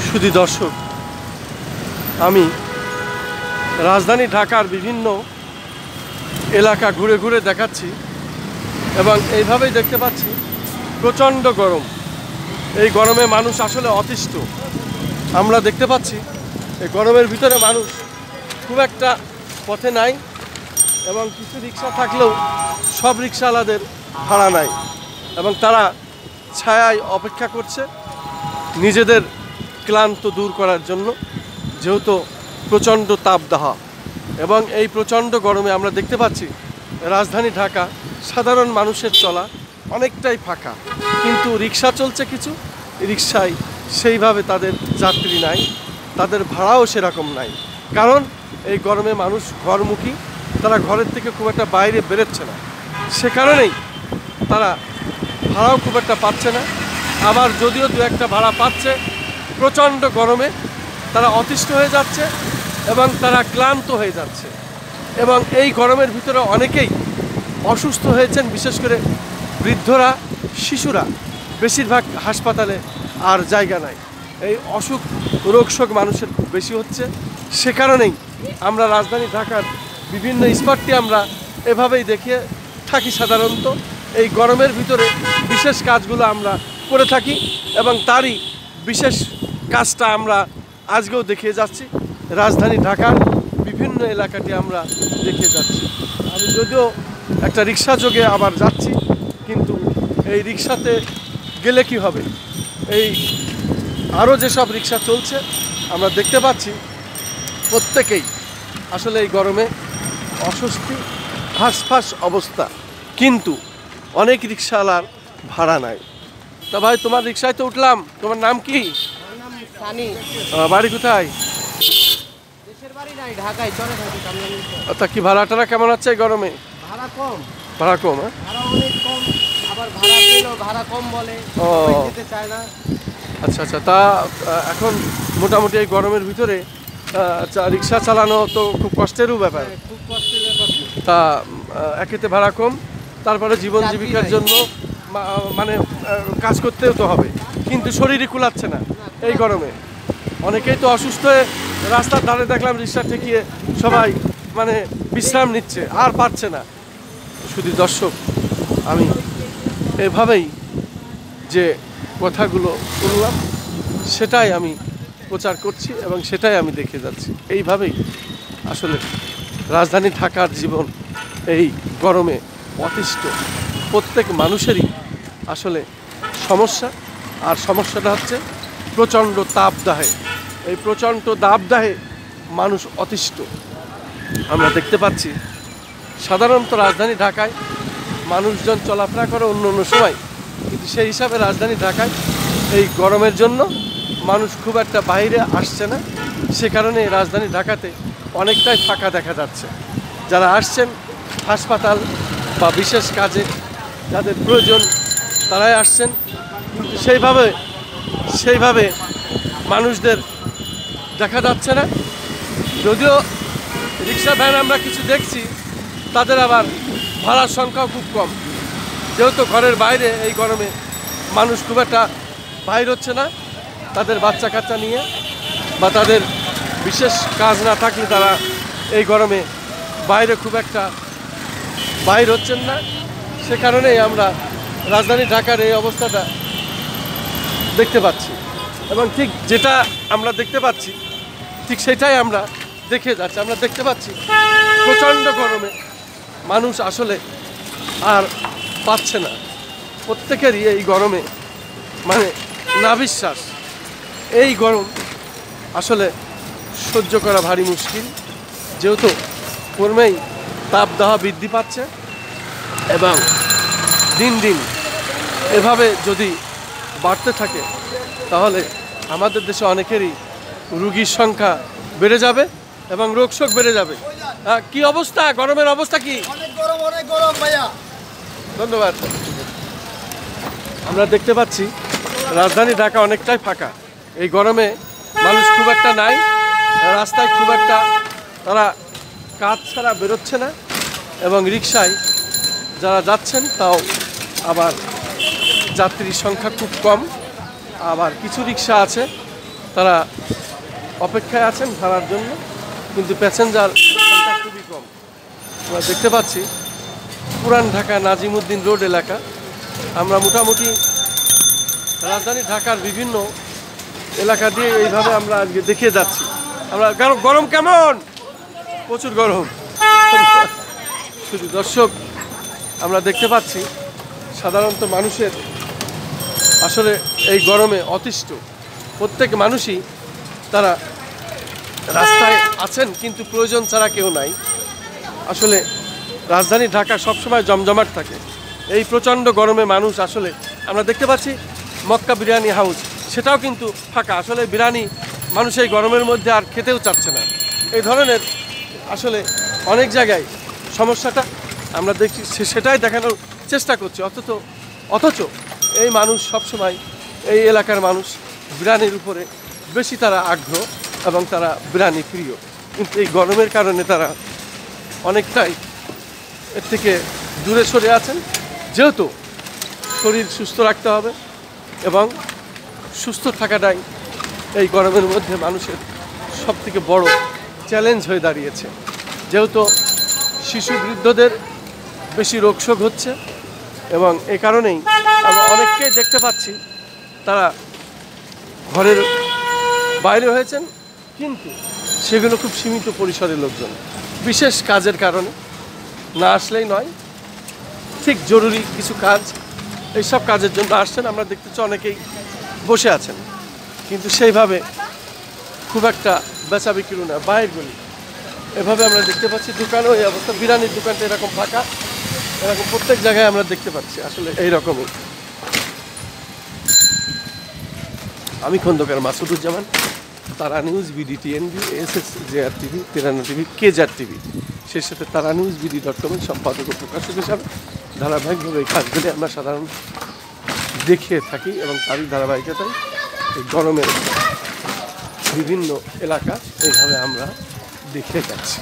শুধু দর্শক, আমি রাজধানী ঢাকার বিভিন্ন এলাকা ঘুরে ঘুরে দেখাচ্ছি এবং এইভাবেই দেখতে পাচ্ছি প্রচণ্ড গরম। এই গরমে মানুষ আসলে অতিষ্ঠ। আমরা দেখতে পাচ্ছি এই গরমের ভিতরে মানুষ খুব একটা পথে নাই এবং কিছু রিক্সা থাকলেও সব রিক্সাওয়ালাদের ভাড়া নাই এবং তারা ছায়ায় অপেক্ষা করছে নিজেদের ক্লান্ত দূর করার জন্য, যেহেতু প্রচণ্ড তাপদাহ এবং এই প্রচণ্ড গরমে আমরা দেখতে পাচ্ছি রাজধানী ঢাকা সাধারণ মানুষের চলা অনেকটাই ফাঁকা, কিন্তু রিক্সা চলছে কিছু, রিক্সায় সেইভাবে তাদের যাত্রী নাই, তাদের ভাড়াও সেরকম নাই। কারণ এই গরমে মানুষ ঘরমুখী, তারা ঘরের থেকে খুব একটা বাইরে বেরোচ্ছে না, সে কারণেই তারা ভাড়াও খুব একটা পাচ্ছে না। আবার যদিও দু একটা ভাড়া পাচ্ছে, প্রচণ্ড গরমে তারা অতিষ্ঠ হয়ে যাচ্ছে এবং তারা ক্লান্ত হয়ে যাচ্ছে এবং এই গরমের ভিতরে অনেকেই অসুস্থ হয়েছেন, বিশেষ করে বৃদ্ধরা, শিশুরা। বেশিরভাগ হাসপাতালে আর জায়গা নাই, এই অসুখ রোগশোক মানুষের খুব বেশি হচ্ছে। সে কারণেই আমরা রাজধানী ঢাকার বিভিন্ন স্পটটি আমরা এভাবেই দেখিয়ে থাকি। সাধারণত এই গরমের ভিতরে বিশেষ কাজগুলো আমরা করে থাকি এবং তারই বিশেষ কাজটা আমরা আজকেও দেখিয়ে যাচ্ছি। রাজধানী ঢাকার বিভিন্ন এলাকাটি আমরা দেখিয়ে যাচ্ছি। আমি যদিও একটা রিক্সা যোগে আবার যাচ্ছি, কিন্তু এই রিক্সাতে গেলে কি হবে, এই আরও যেসব রিক্সা চলছে আমরা দেখতে পাচ্ছি প্রত্যেকেই আসলে এই গরমে অস্বস্তি, হাঁসফাঁস অবস্থা, কিন্তু অনেক রিক্সাওয়ালার ভাড়া নাই। তা ভাই, তোমার রিক্সায় তো উঠলাম, তোমার নাম কি? বাড়ি কোথায়? তা কি ভাড়া টাড়া কেমন আছে এই গরমে? ভাড়া কম, হ্যাঁ? ও আচ্ছা আচ্ছা। তা এখন মোটামুটি এই গরমের ভিতরে রিক্সা চালানো তো খুব কষ্টেরও ব্যাপার। তা একেতে ভাড়া কম, তারপরে জীবন জীবিকার জন্য মানে কাজ করতেও তো হবে, কিন্তু শরীরই কুলাচ্ছে না এই গরমে। অনেকেই তো অসুস্থ হয়ে রাস্তার ধারে দেখলাম রিক্সা ঠেকিয়ে সবাই মানে বিশ্রাম নিচ্ছে, আর পারছে না। শুধু দর্শক, আমি এভাবেই যে কথাগুলো শুনলাম সেটাই আমি প্রচার করছি এবং সেটাই আমি দেখে যাচ্ছি। এইভাবেই আসলে রাজধানী ঢাকার জীবন এই গরমে অতিষ্ঠ। প্রত্যেক মানুষেরই আসলে সমস্যা, আর সমস্যাটা হচ্ছে প্রচণ্ড তাপদাহে। এই প্রচণ্ড তাপদাহে মানুষ অতিষ্ঠ। আমরা দেখতে পাচ্ছি সাধারণত রাজধানী ঢাকায় মানুষজন চলাফেরা করে অন্য অন্য সময়, কিন্তু সেই হিসাবে রাজধানী ঢাকায় এই গরমের জন্য মানুষ খুব একটা বাইরে আসছে না। সে কারণে রাজধানী ঢাকাতে অনেকটাই ফাঁকা দেখা যাচ্ছে। যারা আসছেন হাসপাতাল বা বিশেষ কাজে যাদের প্রয়োজন তারাই আসছেন, কিন্তু সেইভাবে মানুষদের দেখা যাচ্ছে না। যদিও রিক্সা ভ্যান আমরা কিছু দেখছি, তাদের আবার ভাড়ার সংখ্যাও খুব কম, যেহেতু ঘরের বাইরে এই গরমে মানুষ খুব একটা বাইর হচ্ছে না। তাদের বাচ্চা কাচ্চা নিয়ে বা তাদের বিশেষ কাজ না থাকলে তারা এই গরমে বাইরে খুব একটা বাইর হচ্ছেন না। সে কারণেই আমরা রাজধানী ঢাকার এই অবস্থাটা দেখতে পাচ্ছি এবং ঠিক যেটা আমরা দেখতে পাচ্ছি ঠিক সেটাই আমরা দেখে যাচ্ছি। আমরা দেখতে পাচ্ছি প্রচণ্ড গরমে মানুষ আসলে আর পাচ্ছে না। প্রত্যেকেরই এই গরমে মানে নাভিশ্বাস। এই গরম আসলে সহ্য করা ভারী মুশকিল, যেহেতু ক্রমেই তাপদাহ বৃদ্ধি পাচ্ছে এবং দিন দিন এভাবে যদি বাড়তে থাকে তাহলে আমাদের দেশে অনেকেরই রোগীর সংখ্যা বেড়ে যাবে এবং রোগশোক বেড়ে যাবে। কি অবস্থা, গরমের অবস্থা কি? অনেক গরম ভাইয়া। ধন্যবাদ। আমরা দেখতে পাচ্ছি রাজধানী ঢাকা অনেকটাই ফাঁকা। এই গরমে মানুষ খুব একটা নাই, রাস্তায় খুব একটা তারা কাজ ছাড়া বেরোচ্ছে না এবং রিক্সায় যারা যাচ্ছেন তাও আবার যাত্রীর সংখ্যা খুব কম। আবার কিছু রিক্সা আছে তারা অপেক্ষায় আছেন ভাড়ার জন্য, কিন্তু প্যাসেঞ্জার সংখ্যা খুবই কম। আমরা দেখতে পাচ্ছি পুরান ঢাকা নাজিমউদ্দিন রোড এলাকা। আমরা মোটামুটি রাজধানী ঢাকার বিভিন্ন এলাকা দিয়ে এইভাবে আমরা আজকে দেখিয়ে যাচ্ছি। আমরা গরম কেমন? প্রচুর গরম। শুধু দর্শক, আমরা দেখতে পাচ্ছি সাধারণত মানুষের আসলে এই গরমে অতিষ্ঠ। প্রত্যেক মানুষই তারা রাস্তায় আছেন, কিন্তু প্রয়োজন ছাড়া কেউ নাই। আসলে রাজধানী ঢাকা সবসময় জমজমাট থাকে। এই প্রচণ্ড গরমে মানুষ আসলে, আমরা দেখতে পাচ্ছি মক্কা বিরিয়ানি হাউস, সেটাও কিন্তু ফাঁকা। আসলে বিরিয়ানি মানুষ এই গরমের মধ্যে আর খেতেও চাচ্ছে না। এই ধরনের আসলে অনেক জায়গায় সমস্যাটা আমরা দেখছি, সেটাই দেখানোর চেষ্টা করছি। অথচ এই মানুষ সবসময়, এই এলাকার মানুষ বিরিয়ানির উপরে বেশি তারা আগ্রহ এবং তারা বিরিয়ানি প্রিয়। কিন্তু এই গরমের কারণে তারা অনেকটাই এর থেকে দূরে সরে আছেন। যেহেতু শরীর সুস্থ রাখতে হবে এবং সুস্থ থাকাটাই এই গরমের মধ্যে মানুষের সবথেকে বড় চ্যালেঞ্জ হয়ে দাঁড়িয়েছে। যেহেতু শিশু বৃদ্ধদের বেশি রোগশোক হচ্ছে এবং এই কারণেই আমরা অনেককেই দেখতে পাচ্ছি তারা ঘরের বাইরে হয়েছেন, কিন্তু সেগুলো খুব সীমিত পরিসরের লোকজন, বিশেষ কাজের কারণে না আসলেই নয়, ঠিক জরুরি কিছু কাজ, এইসব কাজের জন্য আসছেন। আমরা দেখতেছি অনেকেই বসে আছেন, কিন্তু সেইভাবে খুব একটা বেচা বিক্রি না, বাইরের গলি এভাবে আমরা দেখতে পাচ্ছি। দোকানও এই অবস্থা, বিরিয়ানির দোকানটা এরকম ফাঁকা, এরকম প্রত্যেক জায়গায় আমরা দেখতে পাচ্ছি। আসলে এইরকমই। আমি খন্দকার মাসুদুজ্জামান, তারা news, BDTNB, SSJR TV, তেরানা TV, KJAR TV, সেই সাথে তারা নিউজ BD.com এর সম্পাদক ও প্রকাশক হিসাবে ধারাবাহিকভাবে এই কাজগুলি আমরা সাধারণত দেখিয়ে থাকি এবং তারই ধারাবাহিকতায় এই গরমের বিভিন্ন এলাকা এইভাবে আমরা দেখিয়ে যাচ্ছি।